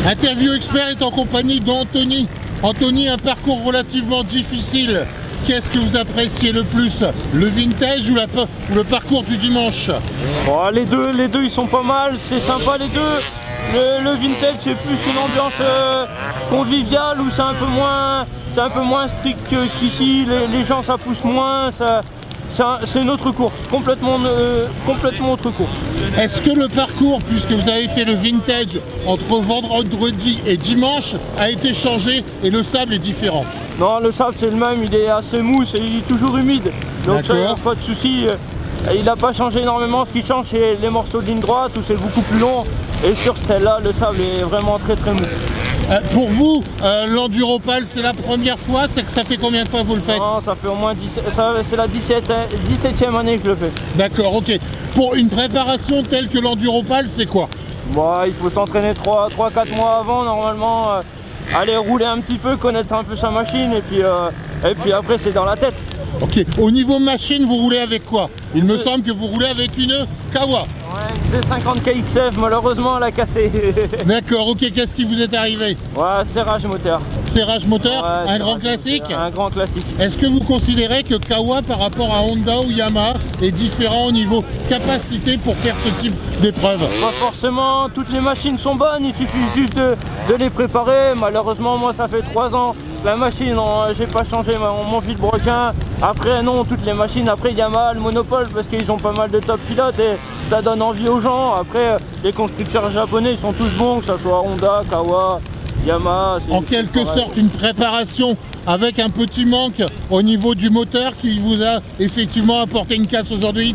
Interview Expert est en compagnie d'Anthony. Anthony, un parcours relativement difficile. Qu'est-ce que vous appréciez le plus? Le vintage ou le parcours du dimanche? Bon, les deux ils sont pas mal, c'est sympa les deux. Le vintage c'est plus une ambiance conviviale où c'est un peu moins strict qu'ici, les gens ça pousse moins, c'est une autre course, complètement autre course. Est-ce que le parcours, puisque vous avez fait le vintage entre vendredi et dimanche, a été changé et le sable est différent? Non, le sable c'est le même, il est assez mousse et il est toujours humide, donc ça y a pas de souci. Il n'a pas changé énormément, ce qui change c'est les morceaux de ligne droite où c'est beaucoup plus long, et sur celle-là le sable est vraiment très mou. Pour vous, l'Enduropal c'est la première fois, c'est que ça fait combien de fois vous le faites? Non, ça fait au moins 17, c'est la 17e année que je le fais. D'accord, ok. Pour une préparation telle que l'Enduropal, c'est quoi? Bon, il faut s'entraîner 3-4 mois avant normalement, aller rouler un petit peu, connaître un peu sa machine et puis après c'est dans la tête. Ok, au niveau machine, vous roulez avec quoi? Il me semble que vous roulez avec une Kawa. Ouais, une 250 KXF, malheureusement elle a cassé. D'accord, ok, qu'est-ce qui vous est arrivé? Ouais, serrage moteur. Serrage moteur, ouais, un grand classique? Un grand classique. Est-ce que vous considérez que Kawa par rapport à Honda ou Yamaha est différent au niveau capacité pour faire ce type d'épreuve? Pas forcément, toutes les machines sont bonnes, il suffit juste de les préparer. Malheureusement moi ça fait 3 ans, la machine, j'ai pas changé mon vide-broquin. Après non, toutes les machines, après Yamaha, le monopole parce qu'ils ont pas mal de top pilotes et ça donne envie aux gens. Après les constructeurs japonais ils sont tous bons, que ce soit Honda, Kawa, Yamaha. En quelque sorte une préparation avec un petit manque au niveau du moteur qui vous a effectivement apporté une casse aujourd'hui?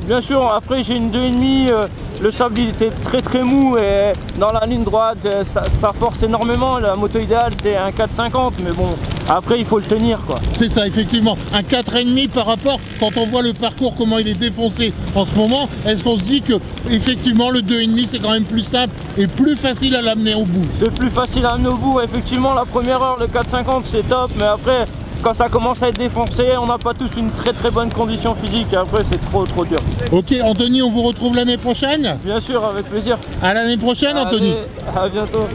Bien sûr, après j'ai une 2,5, le sable il était très mou et dans la ligne droite ça force énormément. La moto idéale c'est un 4,50 mais bon, après il faut le tenir quoi. C'est ça effectivement, un 4,5 par rapport, quand on voit le parcours comment il est défoncé en ce moment, est-ce qu'on se dit que effectivement le 2,5 c'est quand même plus simple et plus facile à l'amener au bout? C'est plus facile à amener au bout, effectivement la première heure le 4,50 c'est top, mais après quand ça commence à être défoncé, on n'a pas tous une très bonne condition physique et après c'est trop dur. Ok Anthony, on vous retrouve l'année prochaine? Bien sûr, avec plaisir. À l'année prochaine Anthony. Allez, à bientôt.